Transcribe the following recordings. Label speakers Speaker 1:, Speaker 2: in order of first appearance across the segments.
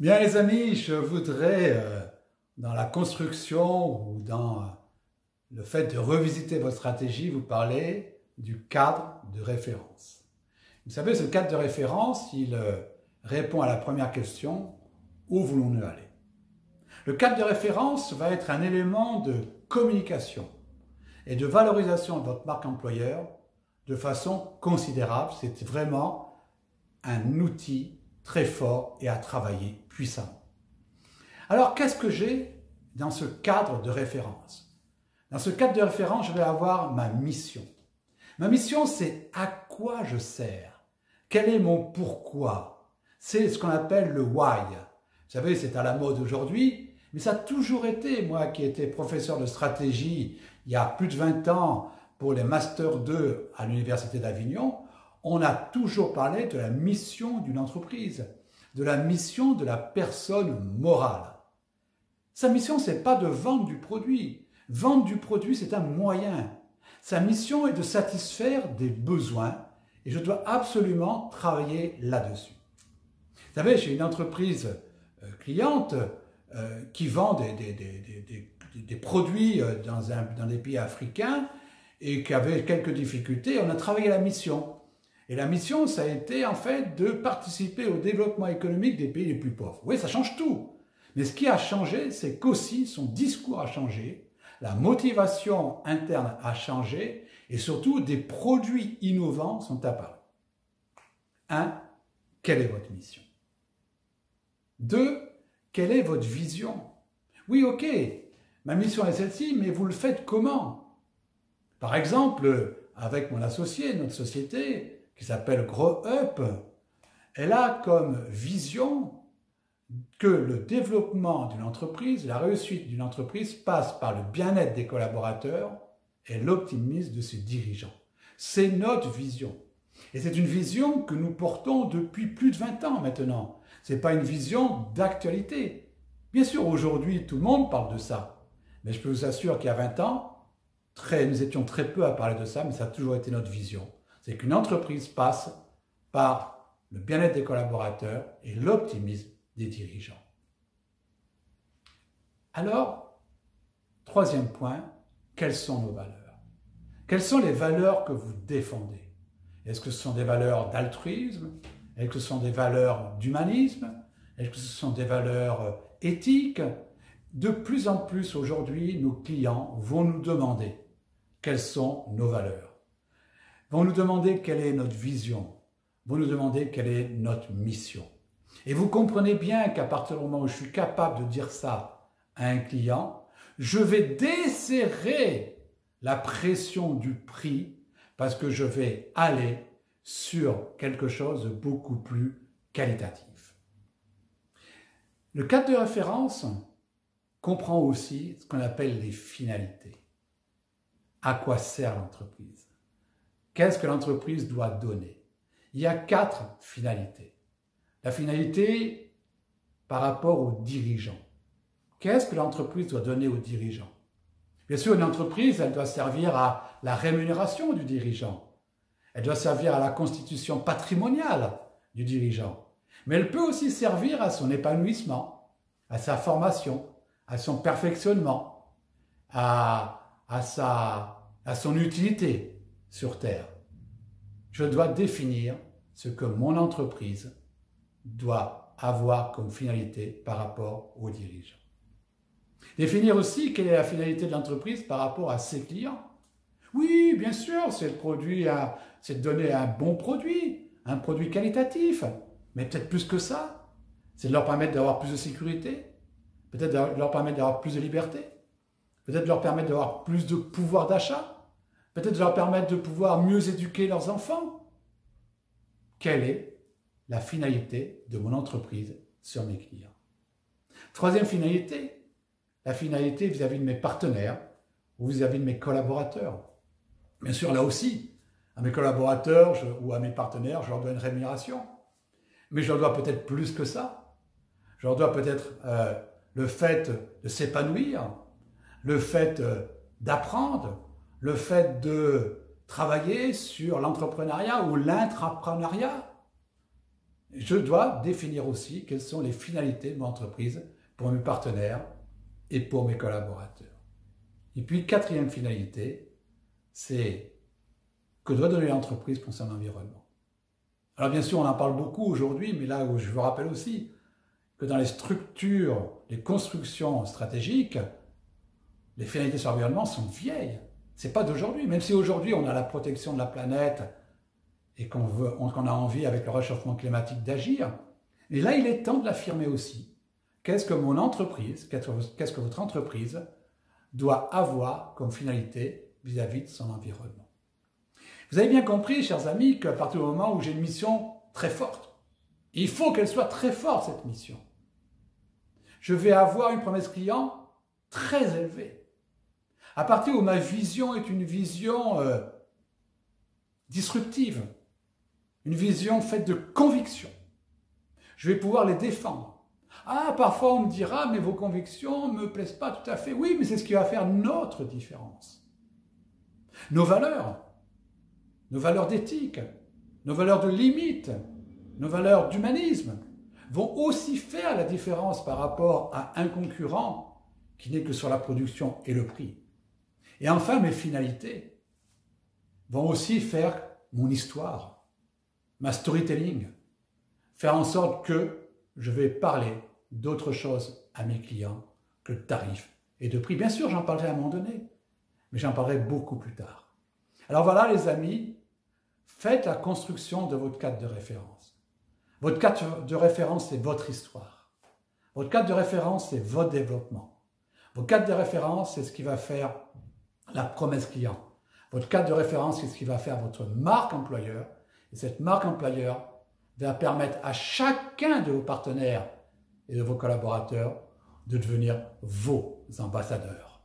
Speaker 1: Bien les amis, je voudrais, dans la construction ou dans le fait de revisiter votre stratégie, vous parler du cadre de référence. Vous savez, ce cadre de référence, il répond à la première question, où voulons-nous aller? Le cadre de référence va être un élément de communication et de valorisation de votre marque employeur de façon considérable. C'est vraiment un outil très fort et à travailler puissamment. Alors, qu'est-ce que j'ai dans ce cadre de référence? Dans ce cadre de référence, je vais avoir ma mission. Ma mission, c'est à quoi je sers. Quel est mon pourquoi? C'est ce qu'on appelle le why. Vous savez, c'est à la mode aujourd'hui, mais ça a toujours été, moi qui étais professeur de stratégie il y a plus de 20 ans pour les Master 2 à l'Université d'Avignon, on a toujours parlé de la mission d'une entreprise, de la mission de la personne morale. Sa mission, ce n'est pas de vendre du produit. Vendre du produit, c'est un moyen. Sa mission est de satisfaire des besoins et je dois absolument travailler là-dessus. Vous savez, j'ai une entreprise cliente qui vend des produits dans des pays africains et qui avait quelques difficultés. On a travaillé la mission. Et la mission, ça a été en fait de participer au développement économique des pays les plus pauvres. Oui, ça change tout. Mais ce qui a changé, c'est qu'aussi son discours a changé, la motivation interne a changé et surtout des produits innovants sont apparus. 1. Quelle est votre mission? 2. Quelle est votre vision? Oui, ok, ma mission est celle-ci, mais vous le faites comment? Par exemple, avec mon associé, notre société, qui s'appelle Grow Up, elle a comme vision que le développement d'une entreprise, la réussite d'une entreprise passe par le bien-être des collaborateurs et l'optimisme de ses dirigeants. C'est notre vision. Et c'est une vision que nous portons depuis plus de 20 ans maintenant. Ce n'est pas une vision d'actualité. Bien sûr, aujourd'hui, tout le monde parle de ça. Mais je peux vous assurer qu'il y a 20 ans, nous étions très peu à parler de ça, mais ça a toujours été notre vision. C'est qu'une entreprise passe par le bien-être des collaborateurs et l'optimisme des dirigeants. Alors, troisième point, quelles sont nos valeurs? Quelles sont les valeurs que vous défendez? Est-ce que ce sont des valeurs d'altruisme? Est-ce que ce sont des valeurs d'humanisme? Est-ce que ce sont des valeurs éthiques? De plus en plus aujourd'hui, nos clients vont nous demander quelles sont nos valeurs. Vont nous demander quelle est notre vision, vont nous demander quelle est notre mission. Et vous comprenez bien qu'à partir du moment où je suis capable de dire ça à un client, je vais desserrer la pression du prix parce que je vais aller sur quelque chose de beaucoup plus qualitatif. Le cadre de référence comprend aussi ce qu'on appelle les finalités. À quoi sert l'entreprise? Qu'est-ce que l'entreprise doit donner? Il y a 4 finalités. La finalité par rapport aux dirigeants. Qu'est-ce que l'entreprise doit donner aux dirigeants? Bien sûr, une entreprise, elle doit servir à la rémunération du dirigeant. Elle doit servir à la constitution patrimoniale du dirigeant. Mais elle peut aussi servir à son épanouissement, à sa formation, à son perfectionnement, à son utilité sur Terre. Je dois définir ce que mon entreprise doit avoir comme finalité par rapport aux dirigeants. Définir aussi quelle est la finalité de l'entreprise par rapport à ses clients. Oui, bien sûr, c'est de donner un bon produit, un produit qualitatif, mais peut-être plus que ça. C'est de leur permettre d'avoir plus de sécurité, peut-être de leur permettre d'avoir plus de liberté, peut-être de leur permettre d'avoir plus de pouvoir d'achat, peut-être de leur permettre de pouvoir mieux éduquer leurs enfants. Quelle est la finalité de mon entreprise sur mes clients? Troisième finalité, la finalité vis-à-vis de mes partenaires ou vis-à-vis de mes collaborateurs. Bien sûr, là aussi, à mes collaborateurs ou à mes partenaires, je leur dois une rémunération. Mais je leur dois peut-être plus que ça. Je leur dois peut-être le fait de s'épanouir, le fait d'apprendre, le fait de travailler sur l'entrepreneuriat ou l'intrapreneuriat. Je dois définir aussi quelles sont les finalités de mon entreprise pour mes partenaires et pour mes collaborateurs. Et puis, quatrième finalité, c'est que doit donner l'entreprise pour son environnement. Alors bien sûr, on en parle beaucoup aujourd'hui, mais là où je vous rappelle aussi que dans les structures, les constructions stratégiques, les finalités sur l'environnement sont vieilles. Ce n'est pas d'aujourd'hui, même si aujourd'hui on a la protection de la planète et qu'on a envie avec le réchauffement climatique d'agir. Et là, il est temps de l'affirmer aussi. Qu'est-ce que mon entreprise, qu'est-ce que votre entreprise doit avoir comme finalité vis-à-vis de son environnement? Vous avez bien compris, chers amis, qu'à partir du moment où j'ai une mission très forte, il faut qu'elle soit très forte, cette mission. Je vais avoir une promesse client très élevée. À partir où ma vision est une vision disruptive, une vision faite de convictions, je vais pouvoir les défendre. Ah, parfois on me dira, mais vos convictions ne me plaisent pas tout à fait. Oui, mais c'est ce qui va faire notre différence. Nos valeurs d'éthique, nos valeurs de limite, nos valeurs d'humanisme vont aussi faire la différence par rapport à un concurrent qui n'est que sur la production et le prix. Et enfin, mes finalités vont aussi faire mon histoire, ma storytelling, faire en sorte que je vais parler d'autre chose à mes clients que de tarifs et de prix. Bien sûr, j'en parlerai à un moment donné, mais j'en parlerai beaucoup plus tard. Alors voilà, les amis, faites la construction de votre cadre de référence. Votre cadre de référence, c'est votre histoire. Votre cadre de référence, c'est votre développement. Votre cadre de référence, c'est ce qui va faire la promesse client. Votre cadre de référence, c'est ce qui va faire votre marque employeur. Et cette marque employeur va permettre à chacun de vos partenaires et de vos collaborateurs de devenir vos ambassadeurs.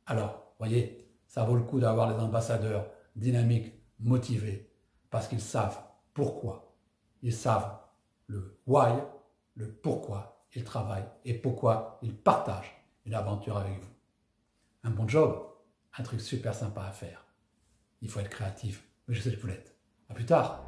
Speaker 1: Alors, voyez, ça vaut le coup d'avoir des ambassadeurs dynamiques, motivés, parce qu'ils savent pourquoi. Ils savent le why, le pourquoi ils travaillent et pourquoi ils partagent une aventure avec vous. Un bon job, un truc super sympa à faire. Il faut être créatif, mais je sais que vous l'êtes. À plus tard.